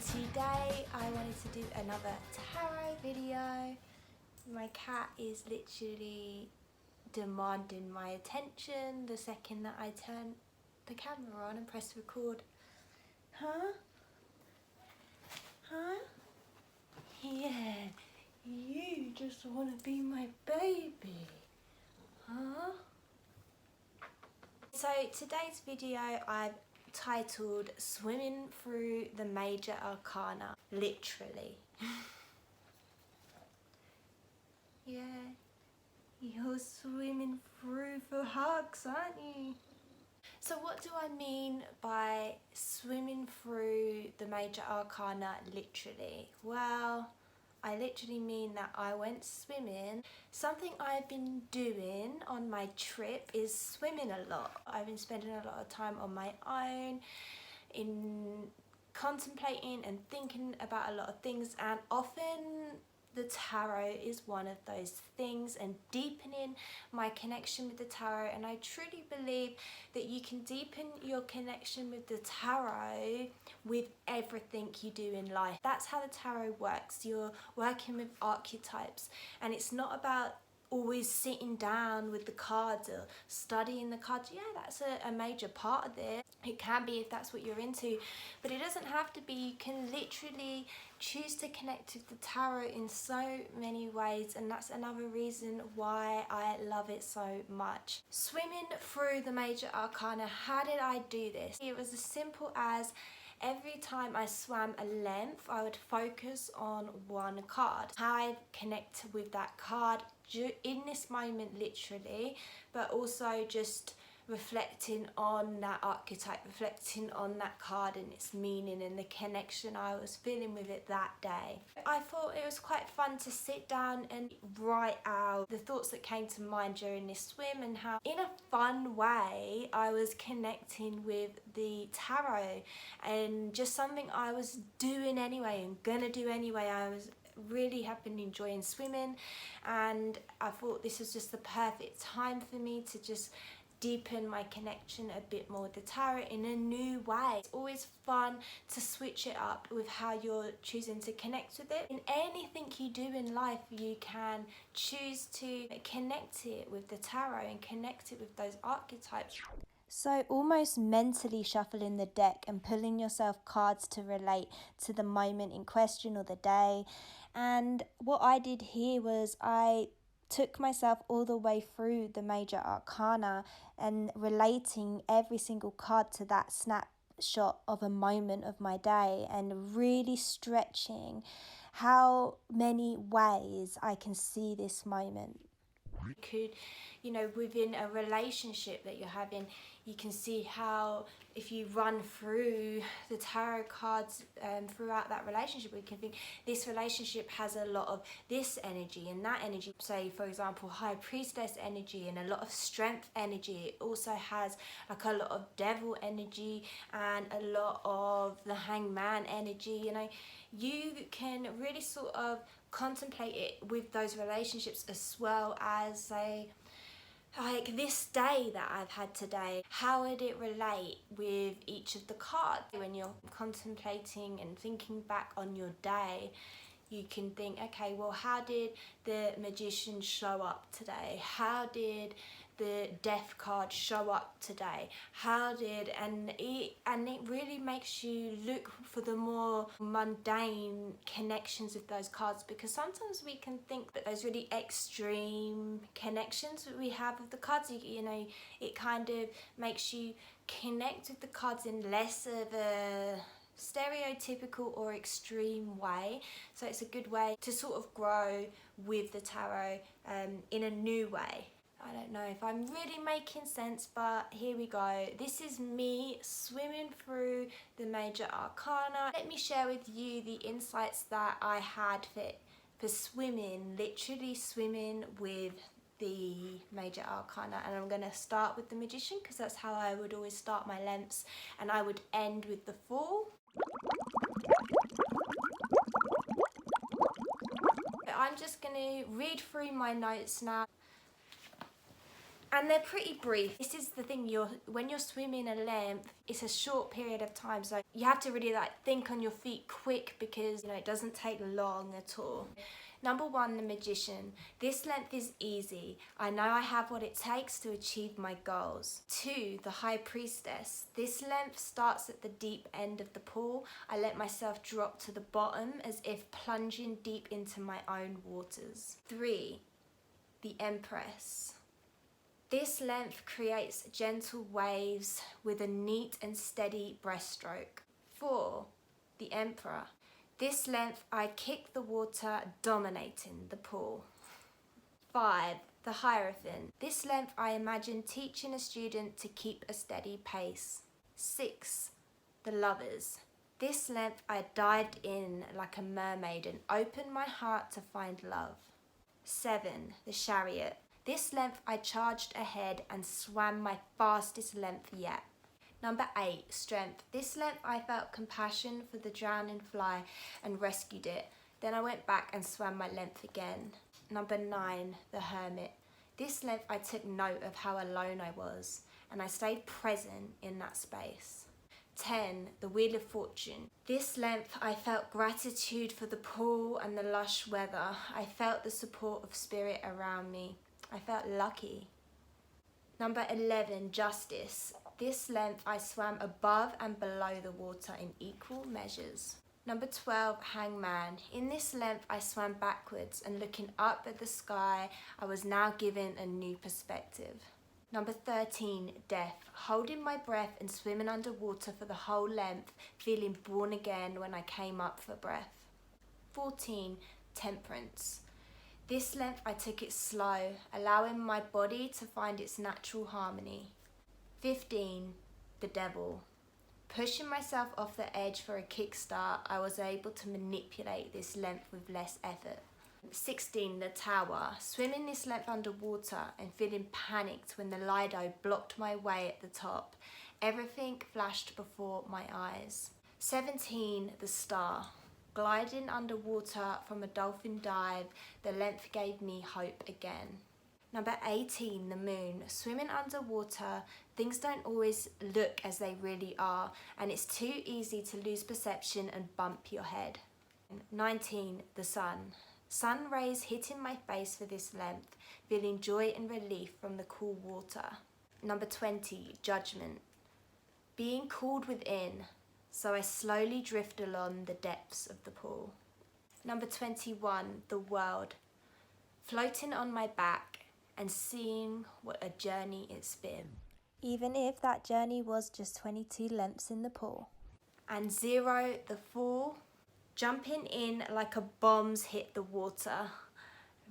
today I wanted to do another tarot video. My cat is literally demanding my attention the second that I turn the camera on and press record. Huh? Huh? Yeah, you just want to be my baby. Huh? So today's video I've titled Swimming Through the Major Arcana, literally. Yeah, you're swimming through for hugs, aren't you? So what do I mean by swimming through the Major Arcana literally? Well, I literally mean that I went swimming. Something I've been doing on my trip is swimming a lot. I've been spending a lot of time on my own in contemplating and thinking about a lot of things, and often the tarot is one of those things, and deepening my connection with the tarot. And I truly believe that you can deepen your connection with the tarot with everything you do in life. That's how the tarot works. You're working with archetypes, and it's not about always sitting down with the cards or studying the cards. Yeah, that's a major part of it. It can be if that's what you're into, but it doesn't have to be. You can literally choose to connect with the tarot in so many ways, and that's another reason why I love it so much. Swimming through the Major Arcana, how did I do this? It was as simple as every time I swam a length, I would focus on one card. How I connect with that card in this moment literally, but also just reflecting on that archetype, reflecting on that card and its meaning and the connection I was feeling with it that day. I thought it was quite fun to sit down and write out the thoughts that came to mind during this swim, and how in a fun way I was connecting with the tarot, and just something I was doing anyway and gonna do anyway. I was really have been enjoying swimming, and I thought this was just the perfect time for me to just deepen my connection a bit more with the tarot in a new way. It's always fun to switch it up with how you're choosing to connect with it. In anything you do in life, you can choose to connect it with the tarot and connect it with those archetypes. So almost mentally shuffling the deck and pulling yourself cards to relate to the moment in question or the day. And what I did here was I took myself all the way through the Major Arcana and relating every single card to that snapshot of a moment of my day, and really stretching how many ways I can see this moment. You could, within a relationship that you're having, you can see how if you run through the tarot cards throughout that relationship, we can think this relationship has a lot of this energy and that energy. Say, for example, High Priestess energy and a lot of strength energy. It also has like a lot of devil energy and a lot of the Hangman energy. You can really sort of contemplate it with those relationships, as well as say, like this day that I've had today, how would it relate with each of the cards? When you're contemplating and thinking back on your day, you can think, okay, well, how did the Magician show up today? How did the Death card show up today? And it really makes you look for the more mundane connections with those cards, because sometimes we can think that those really extreme connections that we have with the cards, it kind of makes you connect with the cards in less of a stereotypical or extreme way. So it's a good way to sort of grow with the tarot in a new way. I don't know if I'm really making sense, but here we go. This is me swimming through the Major Arcana. Let me share with you the insights that I had for swimming, literally swimming with the Major Arcana. And I'm going to start with the Magician, because that's how I would always start my lengths, and I would end with the Fool. I'm just going to read through my notes now. And they're pretty brief. This is the thing, when you're swimming a length, it's a short period of time, so you have to really think on your feet quick, because it doesn't take long at all. Number 1, the Magician. This length is easy. I know I have what it takes to achieve my goals. 2, the High Priestess. This length starts at the deep end of the pool. I let myself drop to the bottom as if plunging deep into my own waters. 3, the Empress. This length creates gentle waves with a neat and steady breaststroke. 4, the Emperor. This length I kick the water, dominating the pool. 5, the Hierophant. This length I imagine teaching a student to keep a steady pace. 6, the Lovers. This length I dived in like a mermaid and opened my heart to find love. 7, the Chariot. This length I charged ahead and swam my fastest length yet. Number 8, Strength. This length I felt compassion for the drowning fly and rescued it. Then I went back and swam my length again. Number 9, the Hermit. This length I took note of how alone I was, and I stayed present in that space. 10, the Wheel of Fortune. This length I felt gratitude for the pool and the lush weather. I felt the support of spirit around me. I felt lucky. Number 11, Justice. This length I swam above and below the water in equal measures. Number 12, Hangman. In this length I swam backwards, and looking up at the sky, I was now given a new perspective. Number 13, Death. Holding my breath and swimming underwater for the whole length, feeling born again when I came up for breath. 14, Temperance. This length I took it slow, allowing my body to find its natural harmony. 15, the Devil. Pushing myself off the edge for a kickstart, I was able to manipulate this length with less effort. 16, the Tower. Swimming this length underwater and feeling panicked when the Lido blocked my way at the top. Everything flashed before my eyes. 17, the Star. Gliding underwater from a dolphin dive, the length gave me hope again. Number 18, the Moon. Swimming underwater, things don't always look as they really are, and it's too easy to lose perception and bump your head. 19, the Sun. Sun rays hitting my face for this length, feeling joy and relief from the cool water. Number 20, Judgment. Being cooled within, so I slowly drift along the depths of the pool. Number 21, the World. Floating on my back and seeing what a journey it's been. Even if that journey was just 22 lengths in the pool. And 0, the Fall. Jumping in like a bomb's hit the water,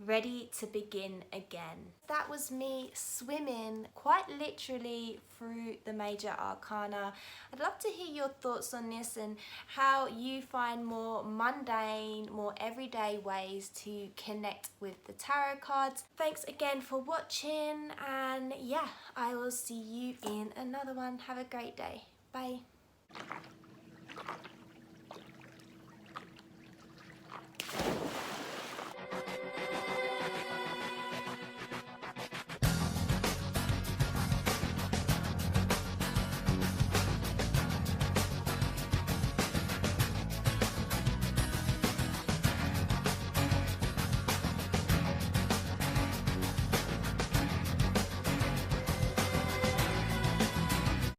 ready to begin again. That was me swimming quite literally through the Major Arcana. I'd love to hear your thoughts on this and how you find more mundane, more everyday ways to connect with the tarot cards. Thanks again for watching, and yeah, I will see you in another one. Have a great day. Bye.